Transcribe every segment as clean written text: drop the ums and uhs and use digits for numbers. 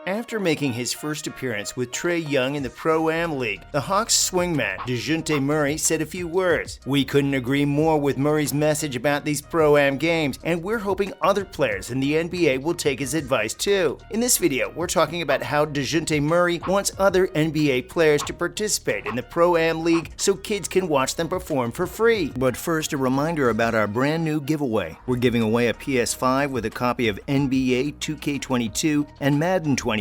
After making his first appearance with Trae Young in the Pro-Am League, the Hawks swingman Dejounte said a few words. "We couldn't agree more with Murray's message about these Pro-Am games, and we're hoping other players in the NBA will take his advice too." In this video, we're talking about how Dejounte wants other NBA players to participate in the Pro-Am League so kids can watch them perform for free. But first, a reminder about our brand new giveaway. We're giving away a PS5 with a copy of NBA 2K22 and Madden 22.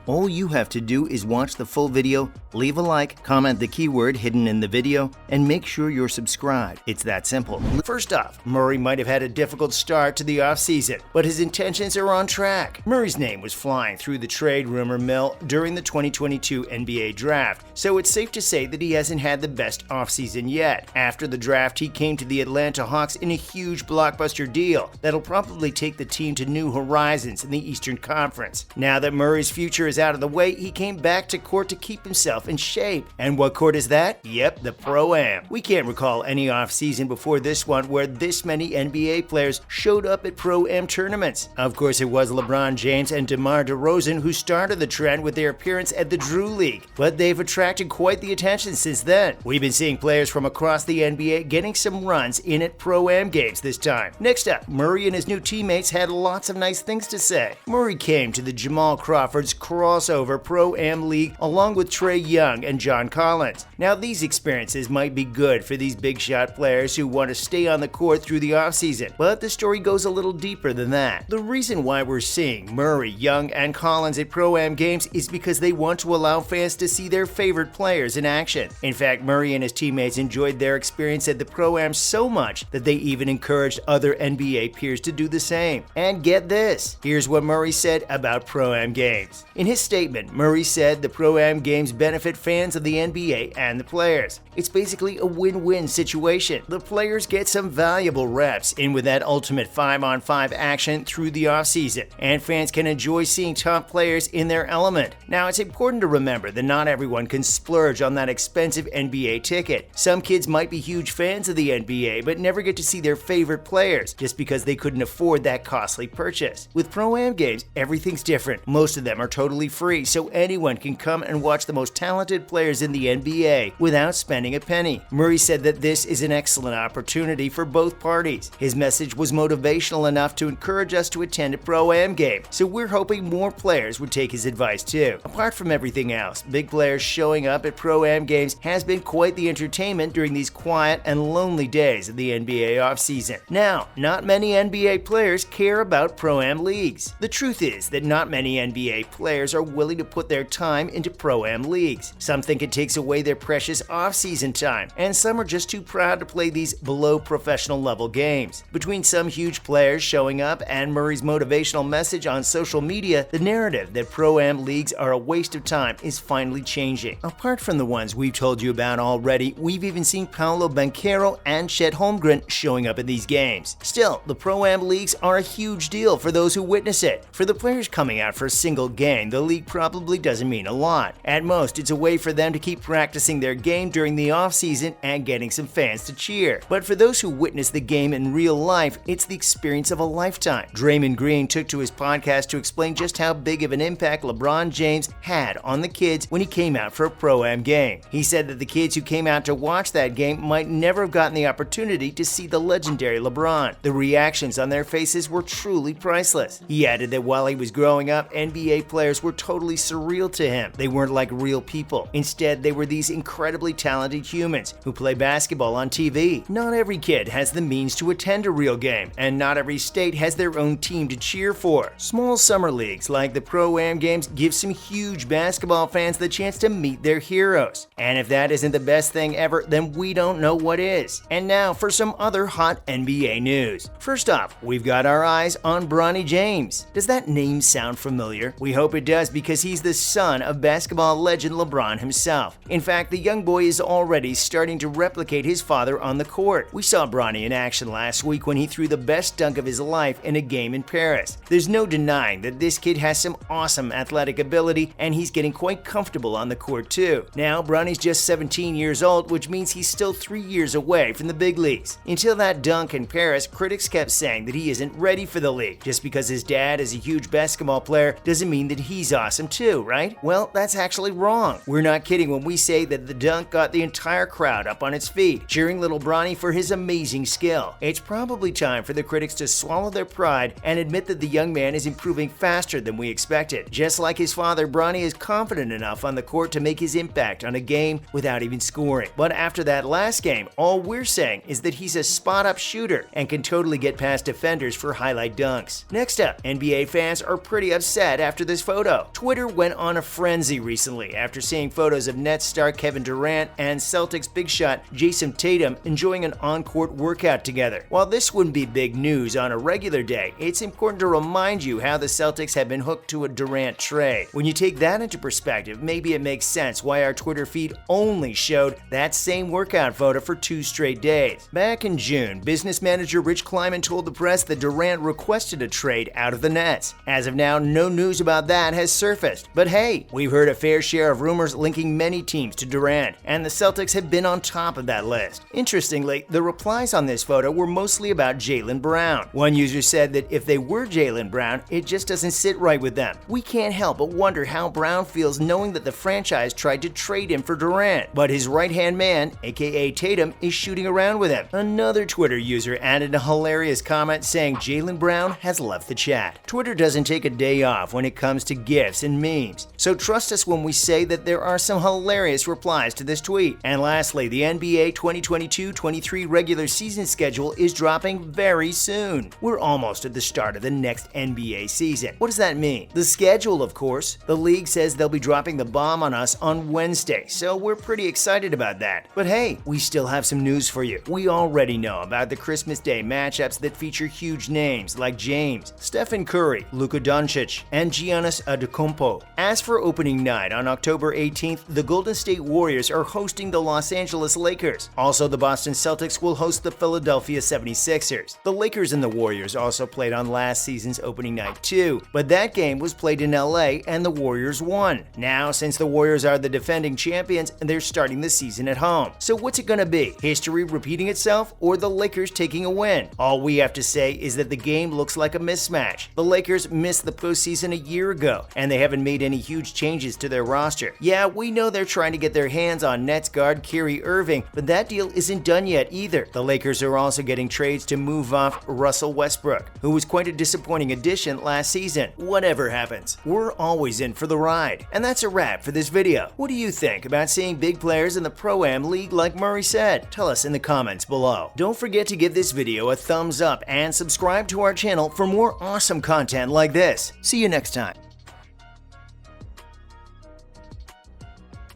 All you have to do is watch the full video, leave a like, comment the keyword hidden in the video, and make sure you're subscribed. It's that simple. First off, Murray might have had a difficult start to the offseason, but his intentions are on track. Murray's name was flying through the trade rumor mill during the 2022 NBA draft, so it's safe to say that he hasn't had the best offseason yet. After the draft, he came to the Atlanta Hawks in a huge blockbuster deal that'll probably take the team to new horizons in the Eastern Conference. Now that Murray's future is out of the way, he came back to court to keep himself in shape. And what court is that? Yep, the Pro-Am. We can't recall any offseason before this one where this many NBA players showed up at Pro-Am tournaments. Of course, it was LeBron James and DeMar DeRozan who started the trend with their appearance at the Drew League, but they've attracted quite the attention since then. We've been seeing players from across the NBA getting some runs in at Pro-Am games this time. Next up, Murray and his new teammates had lots of nice things to say. Murray came to the Jamal Crawford's crossover Pro-Am League along with Trae Young and John Collins. Now, these experiences might be good for these big shot players who want to stay on the court through the offseason, but the story goes a little deeper than that. The reason why we're seeing Murray, Young, and Collins at Pro-Am games is because they want to allow fans to see their favorite players in action. In fact, Murray and his teammates enjoyed their experience at the Pro-Am so much that they even encouraged other NBA peers to do the same. And get this, here's what Murray said about Pro-Am games. In his statement, Murray said the Pro-Am games benefit fans of the NBA and the players. It's basically a win-win situation. The players get some valuable reps in with that ultimate 5-on-5 action through the offseason, and fans can enjoy seeing top players in their element. Now, it's important to remember that not everyone can splurge on that expensive NBA ticket. Some kids might be huge fans of the NBA but never get to see their favorite players just because they couldn't afford that costly purchase. With Pro-Am games, everything's different. Most of them are totally free, so anyone can come and watch the most talented players in the NBA without spending a penny. Murray said that this is an excellent opportunity for both parties. His message was motivational enough to encourage us to attend a Pro-Am game, so we're hoping more players would take his advice too. Apart from everything else, big players showing up at Pro-Am games has been quite the entertainment during these quiet and lonely days of the NBA offseason. Now, not many NBA players care about Pro-Am leagues. The truth is that not many NBA players are willing to put their time into Pro-Am leagues. Some think it takes away their precious off-season time, and some are just too proud to play these below professional level games. Between some huge players showing up and Murray's motivational message on social media, the narrative that Pro-Am leagues are a waste of time is finally changing. Apart from the ones we've told you about already, we've even seen Paolo Banchero and Chet Holmgren showing up at these games. Still, the Pro-Am leagues are a huge deal for those who witness it. For the players coming out for a single game, the league probably doesn't mean a lot. At most, it's a way for them to keep practicing their game during the offseason and getting some fans to cheer. But for those who witness the game in real life, it's the experience of a lifetime. Draymond Green took to his podcast to explain just how big of an impact LeBron James had on the kids when he came out for a Pro-Am game. He said that the kids who came out to watch that game might never have gotten the opportunity to see the legendary LeBron. The reactions on their faces were truly priceless. He added that while he was growing up, NBA players were totally surreal to him. They weren't like real people. Instead, they were these incredibly talented humans who play basketball on TV. Not every kid has the means to attend a real game, and not every state has their own team to cheer for. Small summer leagues like the Pro-Am games give some huge basketball fans the chance to meet their heroes. And if that isn't the best thing ever, then we don't know what is. And now for some other hot NBA news. First off, we've got our eyes on Bronny James. Does that name sound familiar? We hope it does because he's the son of basketball legend LeBron himself. In fact, the young boy is already starting to replicate his father on the court. We saw Bronny in action last week when he threw the best dunk of his life in a game in Paris. There's no denying that this kid has some awesome athletic ability, and he's getting quite comfortable on the court too. Now, Bronny's just 17 years old, which means he's still 3 years away from the big leagues. Until that dunk in Paris, critics kept saying that he isn't ready for the league. Just because his dad is a huge basketball player doesn't mean that he's awesome too, right? Well, that's actually wrong. We're not kidding when we say that the dunk got the entire crowd up on its feet, cheering little Bronny for his amazing skill. It's probably time for the critics to swallow their pride and admit that the young man is improving faster than we expected. Just like his father, Bronny is confident enough on the court to make his impact on a game without even scoring. But after that last game, all we're saying is that he's a spot-up shooter and can totally get past defenders for highlight dunks. Next up, NBA fans are pretty upset after this photo. Twitter went on a frenzy recently after seeing photos of Nets star Kevin Durant and Celtics big shot Jayson Tatum enjoying an on-court workout together. While this wouldn't be big news on a regular day, it's important to remind you how the Celtics have been hooked to a Durant trade. When you take that into perspective, maybe it makes sense why our Twitter feed only showed that same workout photo for 2 straight days. Back in June, business manager Rich Kleiman told the press that Durant requested a trade out of the Nets. As of now, no news about that has surfaced. But hey, we've heard a fair share of rumors linking many teams to Durant, and the Celtics have been on top of that list. Interestingly, the replies on this photo were mostly about Jaylen Brown. One user said that if they were Jaylen Brown, it just doesn't sit right with them. We can't help but wonder how Brown feels knowing that the franchise tried to trade him for Durant, but his right-hand man, aka Tatum, is shooting around with him. Another Twitter user added a hilarious comment saying Jaylen Brown has left the chat. Twitter doesn't take a day off when it comes to gifs and memes, so trust us when we say that there are some hilarious replies to this tweet. And lastly, the NBA 2022-23 regular season schedule is dropping very soon. We're almost at the start of the next NBA season. What does that mean? The schedule, of course. The league says they'll be dropping the bomb on us on Wednesday, so we're pretty excited about that. But hey, we still have some news for you. We already know about the Christmas Day matchups that feature huge names like James, Stephen Curry, Luka Doncic, and Giannis Antetokounmpo. As for opening night on October 18th, the Golden State Warriors are hosting the Los Angeles Lakers. Also, the Boston Celtics will host the Philadelphia 76ers. The Lakers and the Warriors also played on last season's opening night too, but that game was played in LA and the Warriors won. Now, since the Warriors are the defending champions, they're starting the season at home. So what's it gonna be? History repeating itself or the Lakers taking a win? All we have to say is that the game looks like a mismatch. The Lakers missed the postseason a year ago, and they haven't made any huge changes to their roster. Yeah, we know they're trying to get their hands on Nets guard Kyrie Irving, but that deal isn't done yet either. The Lakers are also getting trades to move off Russell Westbrook, who was quite a disappointing addition last season. Whatever happens, we're always in for the ride. And that's a wrap for this video. What do you think about seeing big players in the Pro-Am League like Murray said? Tell us in the comments below. Don't forget to give this video a thumbs up and subscribe to our channel for more awesome content like this. See you next time.